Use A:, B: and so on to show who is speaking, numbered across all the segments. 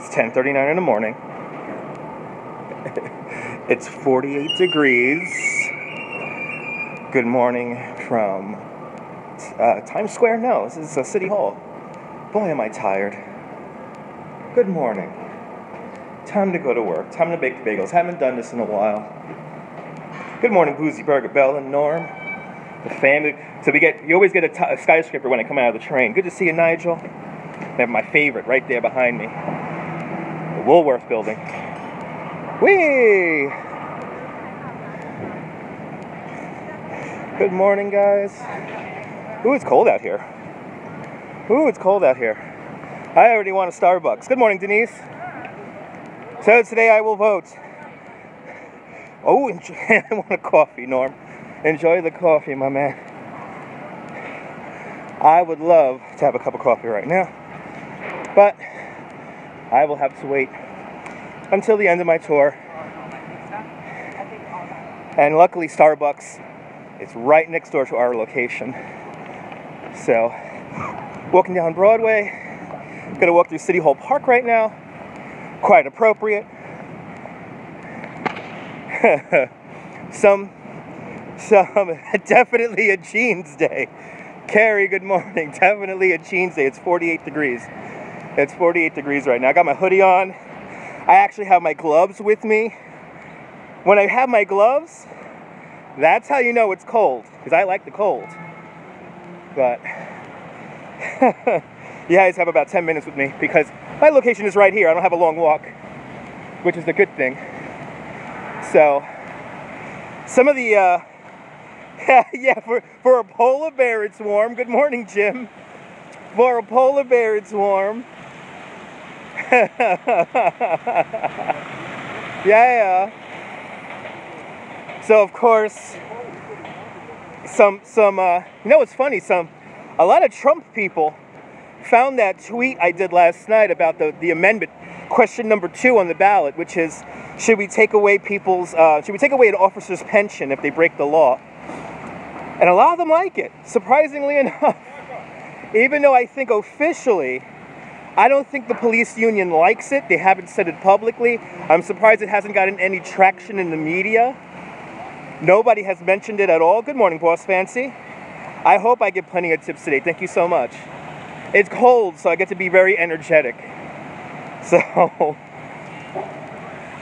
A: It's 10:39 in the morning. It's 48 degrees. Good morning from Times Square? No, this is City Hall. Boy, am I tired. Good morning. Time to go to work. Time to bake bagels. Haven't done this in a while. Good morning, Boozy Burger, Bell and Norm. The family. So you always get a skyscraper when I come out of the train. Good to see you, Nigel. I have my favorite right there behind me. The Woolworth building. Whee! Good morning, guys. Ooh, it's cold out here. Ooh, it's cold out here. I already want a Starbucks. Good morning, Denise. So today I will vote. Oh, I want a coffee, Norm. Enjoy the coffee, my man. I would love to have a cup of coffee right now, but I will have to wait until the end of my tour. And luckily, Starbucks is right next door to our location. So, walking down Broadway, gonna walk through City Hall Park right now. Quite appropriate. some definitely a jeans day. Carrie, good morning. Definitely a jeans day. It's 48 degrees. It's 48 degrees right now. I got my hoodie on. I actually have my gloves with me. When I have my gloves, that's how you know it's cold, because I like the cold. But you guys have about 10 minutes with me because my location is right here. I don't have a long walk, which is a good thing. So, some of the, yeah, for a polar bear it's warm. Good morning, Jim. For a polar bear it's warm. Yeah. So, of course, you know what's funny? A lot of Trump people found that tweet I did last night about the amendment, question number 2 on the ballot, which is, should we take away an officer's pension if they break the law? And a lot of them like it, surprisingly enough. Even though I think officially, I don't think the police union likes it. They haven't said it publicly. I'm surprised it hasn't gotten any traction in the media. Nobody has mentioned it at all. Good morning, Boss Fancy. I hope I get plenty of tips today. Thank you so much. It's cold, so I get to be very energetic. So,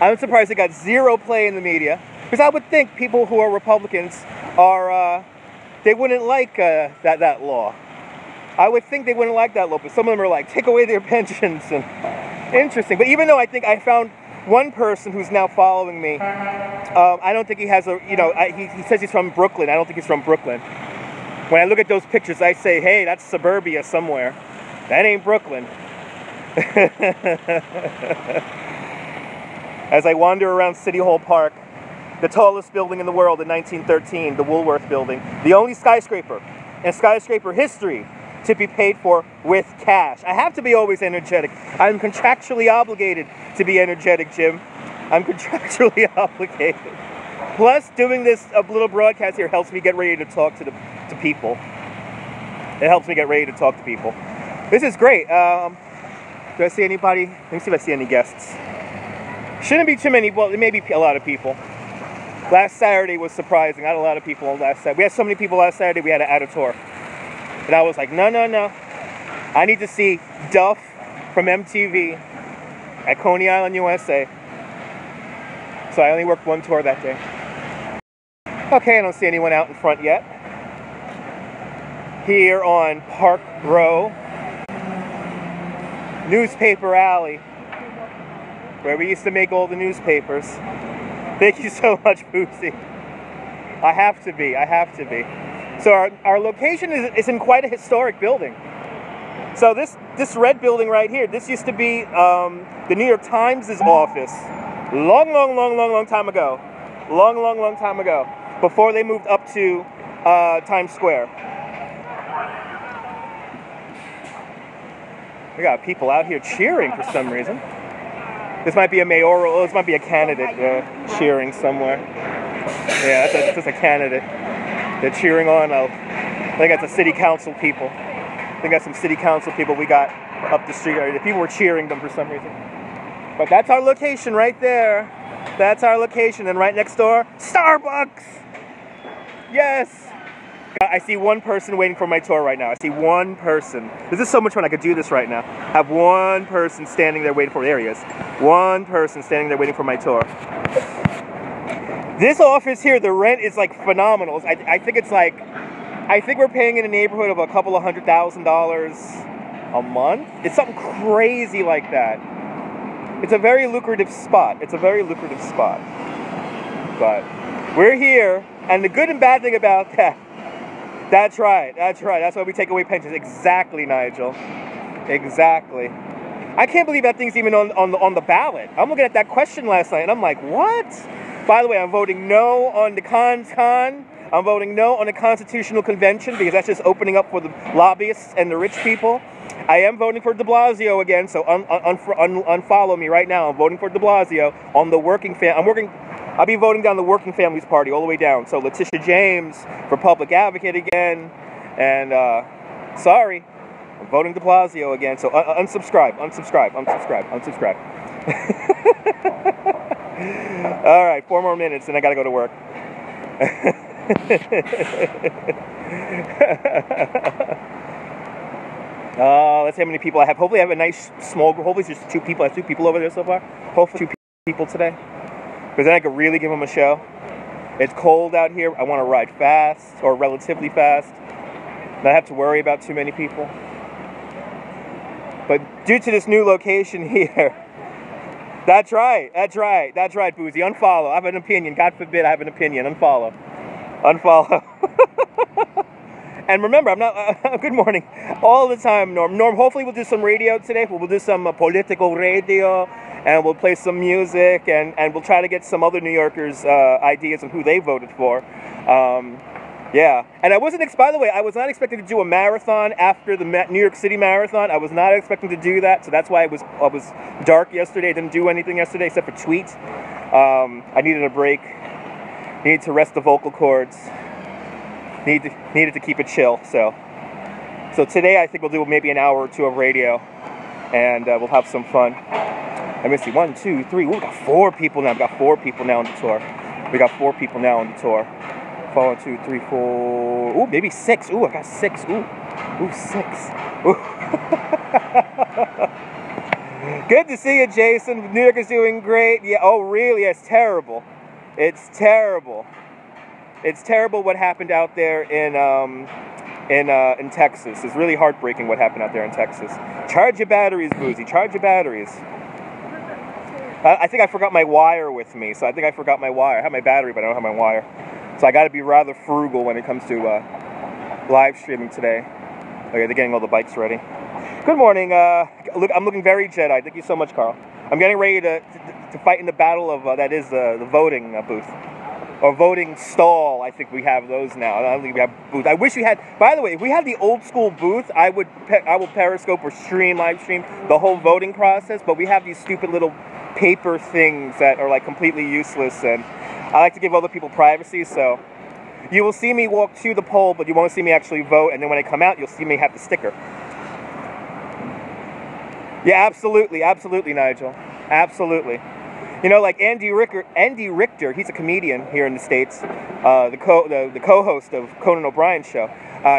A: I'm surprised it got zero play in the media. Because I would think people who are Republicans they wouldn't like that law. I would think they wouldn't like that law, but some of them are like, take away their pensions. And interesting. But even though I think I found one person who's now following me, I don't think he has he says he's from Brooklyn. I don't think he's from Brooklyn. When I look at those pictures, I say, hey, that's suburbia somewhere. That ain't Brooklyn. As I wander around City Hall Park, the tallest building in the world in 1913, the Woolworth building, the only skyscraper in skyscraper history to be paid for with cash. I have to be always energetic. I'm contractually obligated to be energetic, Jim. I'm contractually obligated. Plus, doing this little broadcast here helps me get ready to talk to people. It helps me get ready to talk to people. This is great. Do I see anybody? Let me see if I see any guests. Shouldn't be too many. Well, there may be a lot of people. Last Saturday was surprising. I had a lot of people last Saturday. We had so many people last Saturday, we had to add a tour. And I was like, no. I need to see Duff from MTV at Coney Island, USA. So I only worked one tour that day. Okay, I don't see anyone out in front yet. Here on Park Row, Newspaper Alley, where we used to make all the newspapers. Thank you so much, Boozy. I have to be. So our location is in quite a historic building. So this red building right here, this used to be the New York Times' office. Long time ago. Long time ago. Before they moved up to Times Square. We got people out here cheering for some reason. This might be a mayoral, this might be a candidate cheering somewhere. Yeah, that's just a candidate. They're cheering on, I think that's the city council people. I think that's some city council people we got up the street. The people were cheering them for some reason. But that's our location right there. That's our location. And right next door, Starbucks. Yes. I see one person waiting for my tour right now. I see one person. This is so much fun. I could do this right now. Have one person standing there waiting for me. There he is. One person standing there waiting for my tour. This office here, the rent is like phenomenal. I think it's like, I think we're paying in the neighborhood of a couple of $100,000 a month. It's something crazy like that. It's a very lucrative spot. It's a very lucrative spot. But we're here, and the good and bad thing about that, that's right. That's why we take away pensions. Exactly, Nigel. Exactly. I can't believe that thing's even on the ballot. I'm looking at that question last night, and I'm like, what? By the way, I'm voting no on the con. I'm voting no on the Constitutional Convention because that's just opening up for the lobbyists and the rich people. I am voting for de Blasio again, so unfollow me right now. I'm voting for de Blasio on the working family. I'll be voting down the Working Families Party all the way down. So Letitia James for Public Advocate again, and sorry, I'm voting de Blasio again. So unsubscribe. All right, 4 more minutes, and I gotta go to work. Let's see how many people I have. Hopefully I have a nice small group. Hopefully it's just 2 people. I have 2 people over there so far. Hopefully 2 people today. Because then I could really give them a show. It's cold out here. I want to ride fast, or relatively fast. Not have to worry about too many people. But due to this new location here, that's right, Boozy. Unfollow. I have an opinion. God forbid I have an opinion. Unfollow. And remember, I'm not, good morning, all the time, Norm. Norm, hopefully we'll do some radio today. We'll do some political radio, and we'll play some music, and we'll try to get some other New Yorkers' ideas on who they voted for. Yeah, and by the way, I was not expecting to do a marathon after the New York City Marathon. I was not expecting to do that, so that's why I was dark yesterday. I didn't do anything yesterday except for tweet. I needed a break. Needed to rest the vocal cords. Needed to keep it chill. So today I think we'll do maybe an hour or 2 of radio, and we'll have some fun. Let me see. 1, 2, 3. Ooh, we got 4 people now. We got 4 people now on the tour. 1, 2, 3, 4. Ooh, maybe 6. Ooh, I got 6. Ooh, 6. Ooh. Good to see you, Jason. New York is doing great. Yeah. Oh, really? It's terrible. It's terrible. It's terrible what happened out there in Texas. It's really heartbreaking what happened out there in Texas. Charge your batteries, Boozy. Charge your batteries. I think I forgot my wire with me, so I think I forgot my wire. I have my battery, but I don't have my wire. So I got to be rather frugal when it comes to live streaming today. Okay, they're getting all the bikes ready. Good morning. Look, I'm looking very Jedi. Thank you so much, Carl. I'm getting ready to fight in the battle of that is the voting booth. Or voting stall, I think we have those now. I don't think we have booth. I wish we had. By the way, if we had the old school booth, I will Periscope or live stream the whole voting process. But we have these stupid little paper things that are like completely useless, and I like to give other people privacy. So you will see me walk to the poll, but you won't see me actually vote. And then when I come out, you'll see me have the sticker. Yeah, absolutely, Nigel. Absolutely. You know, like Andy Richter, he's a comedian here in the States, the co-host of Conan O'Brien's show.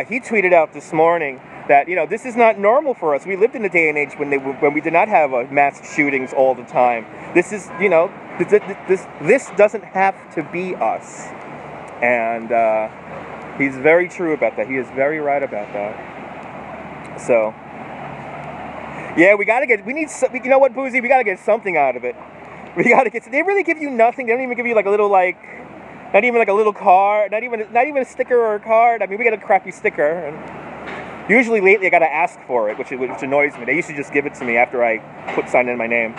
A: He tweeted out this morning that, you know, this is not normal for us. We lived in a day and age when we did not have mass shootings all the time. This is, you know, this doesn't have to be us. And he's very true about that. He is very right about that. So, yeah, you know what, Boozy? We got to get something out of it. We gotta get. They really give you nothing. They don't even give you like a little not even like a little card. Not even a sticker or a card. I mean, we got a crappy sticker. And usually lately I gotta ask for it, which annoys me. They used to just give it to me after I signed in my name.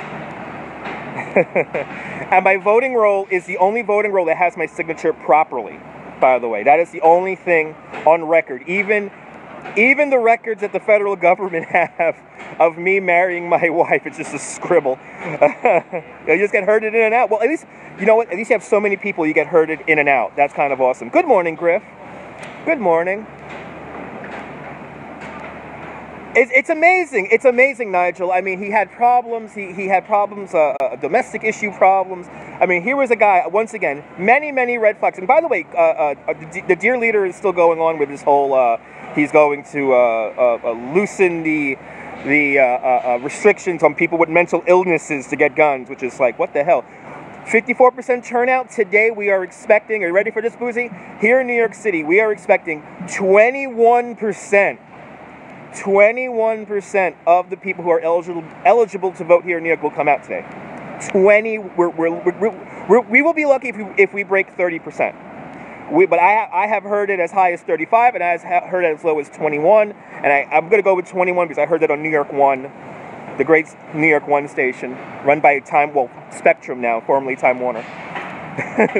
A: And my voting roll is the only voting roll that has my signature properly. By the way, that is the only thing on record. Even the records that the federal government have of me marrying my wife, it's just a scribble. You just get herded in and out. Well, at least, you know what? At least you have so many people, you get herded in and out. That's kind of awesome. Good morning, Griff. Good morning. It's amazing. It's amazing, Nigel. I mean, he had problems. He had problems, domestic issue problems. I mean, here was a guy, once again, many red flags. And by the way, the Dear Leader is still going on with his whole, he's going to loosen the restrictions on people with mental illnesses to get guns, which is like, what the hell? 54% turnout today. We are expecting, are you ready for this, Boozy? Here in New York City, we are expecting 21%. 21% of the people who are eligible to vote here in New York will come out today. We will be lucky if we break 30%. But I have heard it as high as 35, and I have heard it as low as 21. And I'm going to go with 21 because I heard that on New York One, the great New York One station, run by Spectrum now, formerly Time Warner.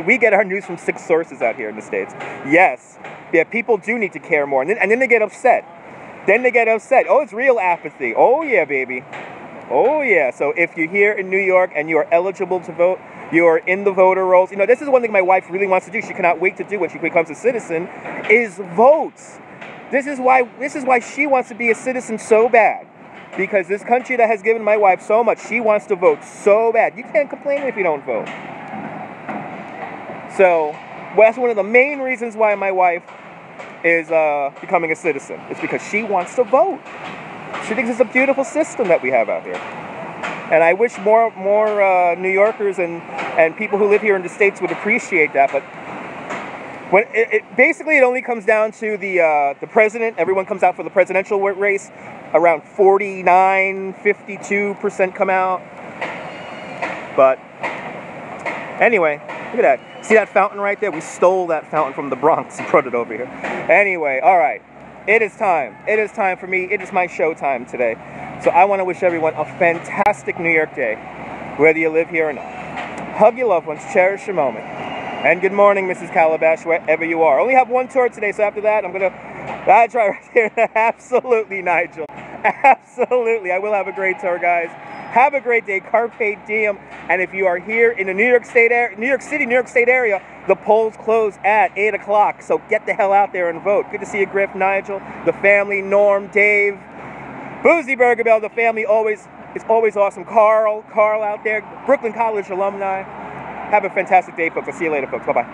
A: We get our news from 6 sources out here in the States. Yes, yeah, people do need to care more, and then they get upset. Then they get upset. Oh, it's real apathy. Oh, yeah, baby. Oh, yeah. So if you're here in New York and you are eligible to vote, you are in the voter rolls. You know, this is one thing my wife really wants to do. She cannot wait to do when she becomes a citizen, is vote. This is why she wants to be a citizen so bad. Because this country that has given my wife so much, she wants to vote so bad. You can't complain if you don't vote. So, well, that's one of the main reasons why my wife is becoming a citizen. It's because she wants to vote. She thinks it's a beautiful system that we have out here. And I wish more New Yorkers and people who live here in the States would appreciate that. But when basically it only comes down to the president. Everyone comes out for the presidential race. Around 49-52% come out. But anyway, look at that. See that fountain right there? We stole that fountain from the Bronx and brought it over here. Anyway, all right. It is time. It is time for me. It is my show time today. So I want to wish everyone a fantastic New York day, whether you live here or not. Hug your loved ones. Cherish your moment. And good morning, Mrs. Calabash, wherever you are. I only have one tour today, so after that, I'm going to... That's right there. Absolutely, Nigel. Absolutely. I will have a great tour, guys. Have a great day. Carpe diem. And if you are here in the New York State area, the polls close at 8 o'clock. So get the hell out there and vote. Good to see you, Griff, Nigel, the family, Norm, Dave, Boozy Burgerbell, the family. It's always awesome. Carl out there, Brooklyn College alumni. Have a fantastic day, folks. I'll see you later, folks. Bye-bye.